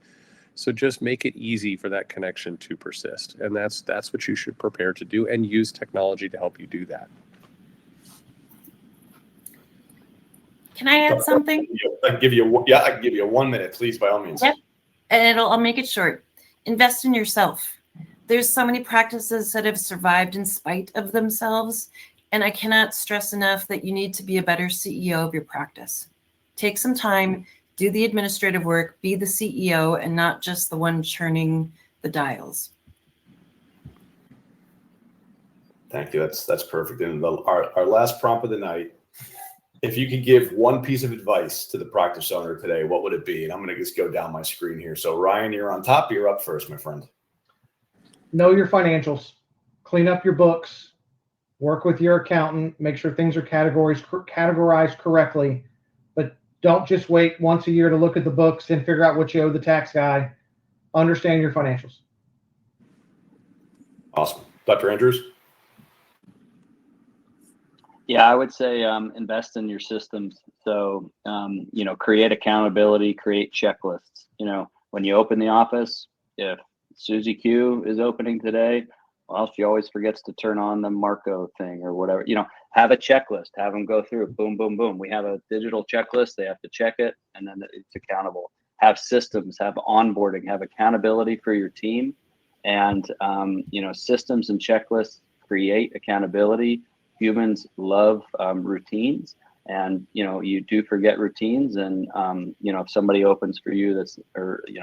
So just make it easy for that connection to persist. And that's what you should prepare to do, and use technology to help you do that. Can I add something? I can give you 1 minute, please, by all means. Yep. And I'll make it short. Invest in yourself. There's so many practices that have survived in spite of themselves. And I cannot stress enough that you need to be a better CEO of your practice. Take some time, do the administrative work, be the CEO, and not just the one churning the dials. Thank you. That's perfect. And our last prompt of the night, if you could give one piece of advice to the practice owner today, what would it be? And I'm going to just go down my screen here. So Ryan, you're on top. You're up first, my friend. Know your financials. Clean up your books. Work with your accountant. Make sure things are categorized correctly. But don't just wait once a year to look at the books and figure out what you owe the tax guy. Understand your financials. Awesome. Dr. Andrews? Yeah, I would say invest in your systems. So, create accountability, create checklists. When you open the office, if Susie Q is opening today, well, she always forgets to turn on the Marco thing or whatever. Have a checklist, have them go through it. Boom, boom, boom. We have a digital checklist. They have to check it, and then it's accountable. Have systems, have onboarding, have accountability for your team. And, systems and checklists create accountability. Humans love routines, and you do forget routines. And if somebody opens for you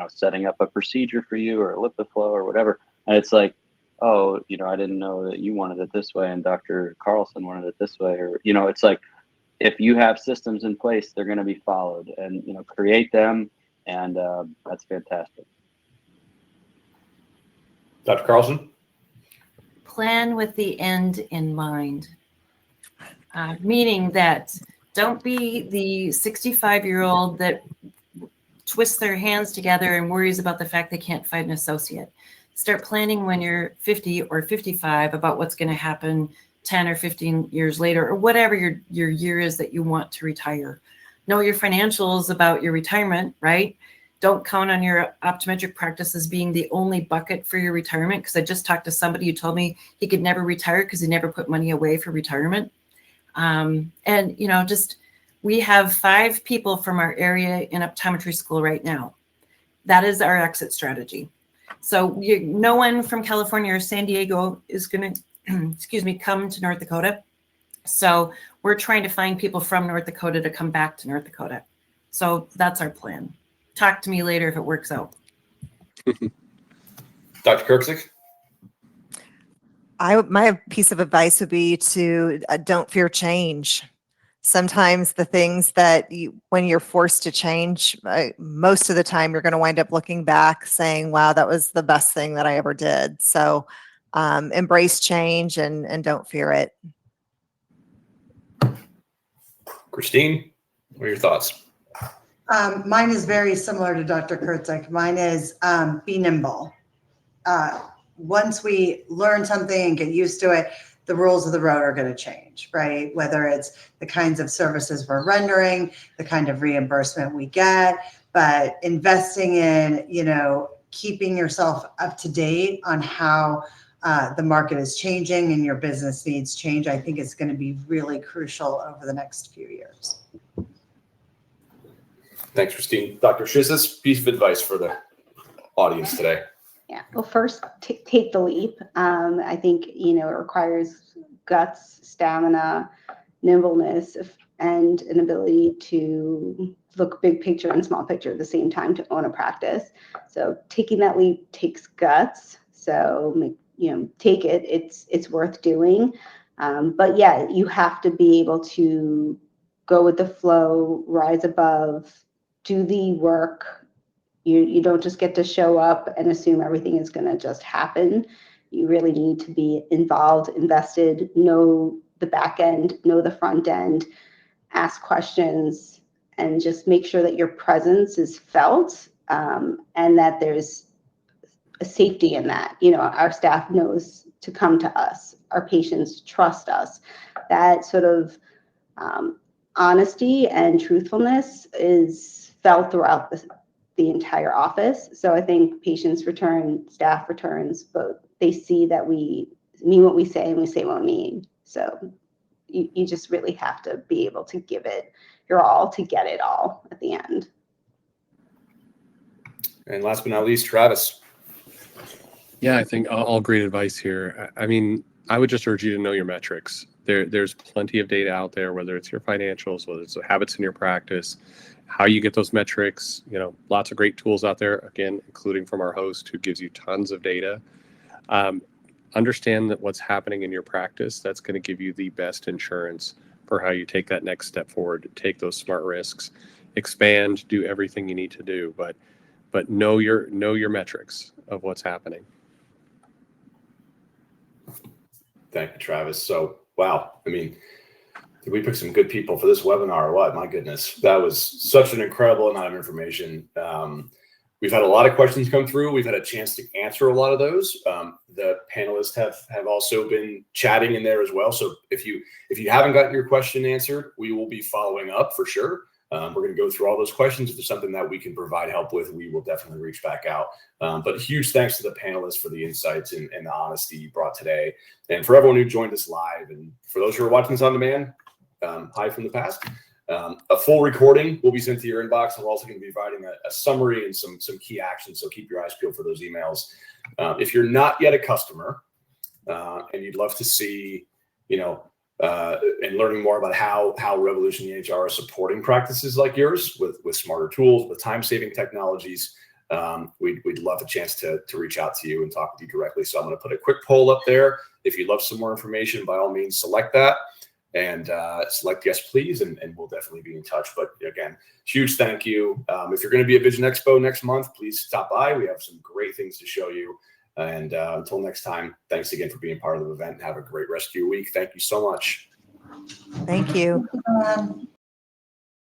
setting up a procedure for you or a LipiFlow or whatever, and it's like, oh, I didn't know that you wanted it this way and Dr. Carlson wanted it this way, or it's like, if you have systems in place, they're going to be followed, and create them, and that's fantastic. Dr. Carlson? Plan with the end in mind. Meaning that don't be the 65-year-old that twists their hands together and worries about the fact they can't find an associate. Start planning when you're 50 or 55 about what's going to happen 10 or 15 years later, or whatever your year is that you want to retire. Know your financials about your retirement, right? Don't count on your optometric practice as being the only bucket for your retirement, because I just talked to somebody who told me he could never retire because he never put money away for retirement. We have 5 people from our area in optometry school right now. That is our exit strategy. So no one from California or San Diego is going to, come to North Dakota. So we're trying to find people from North Dakota to come back to North Dakota. So that's our plan. Talk to me later if it works out. Dr. Kirksick? My piece of advice would be to don't fear change. Sometimes the things that when you're forced to change, most of the time you're going to wind up looking back saying, wow, that was the best thing that I ever did. So embrace change and don't fear it. Christine, what are your thoughts? Mine is very similar to Dr. Kurtzik. Mine is be nimble. Once we learn something and get used to it, the rules of the road are going to change, right? Whether it's the kinds of services we're rendering, the kind of reimbursement we get, but investing in, keeping yourself up to date on how the market is changing and your business needs change, I think is going to be really crucial over the next few years. Thanks, Christine. Dr. Shizis, piece of advice for the audience today. Yeah, well, first, take the leap. I think, it requires guts, stamina, nimbleness, and an ability to look big picture and small picture at the same time to own a practice. So taking that leap takes guts. So, take it. It's worth doing. But yeah, you have to be able to go with the flow, rise above, do the work. You don't just get to show up and assume everything is going to just happen. You really need to be involved, invested, know the back end, know the front end, ask questions, and just make sure that your presence is felt, and that there's a safety in that. Our staff knows to come to us. Our patients trust us. That sort of honesty and truthfulness is felt throughout the entire office. So I think patients return, staff returns, but they see that we mean what we say and we say what we mean. So you just really have to be able to give it your all to get it all at the end. And last but not least, Travis. Yeah, I think all great advice here. I mean, I would just urge you to know your metrics. There's plenty of data out there, whether it's your financials, whether it's the habits in your practice, how you get those metrics. Lots of great tools out there, again, including from our host who gives you tons of data. Understand that what's happening in your practice, that's going to give you the best insurance for how you take that next step forward, take those smart risks, expand, do everything you need to do, but know your metrics of what's happening. Thank you, Travis. So, wow. I mean, did we pick some good people for this webinar or what? My goodness, that was such an incredible amount of information. We've had a lot of questions come through. We've had a chance to answer a lot of those. The panelists have also been chatting in there as well. So if you haven't gotten your question answered, we will be following up for sure. We're going to go through all those questions. If there's something that we can provide help with, we will definitely reach back out. But huge thanks to the panelists for the insights and the honesty you brought today. And for everyone who joined us live, and for those who are watching this on demand, hi from the past. A full recording will be sent to your inbox. And we're also going to be providing a summary and some key actions. So keep your eyes peeled for those emails. If you're not yet a customer and you'd love to see, and learning more about how Revolution EHR is supporting practices like yours with smarter tools, with time-saving technologies, we'd love a chance to reach out to you and talk with you directly. So I'm going to put a quick poll up there. If you'd love some more information, by all means, select that and select yes, please, and we'll definitely be in touch. But again, huge thank you. If you're going to be at Vision Expo next month, please stop by. We have some great things to show you. And until next time, thanks again for being part of the event. Have a great rest of your week. Thank you so much. Thank you.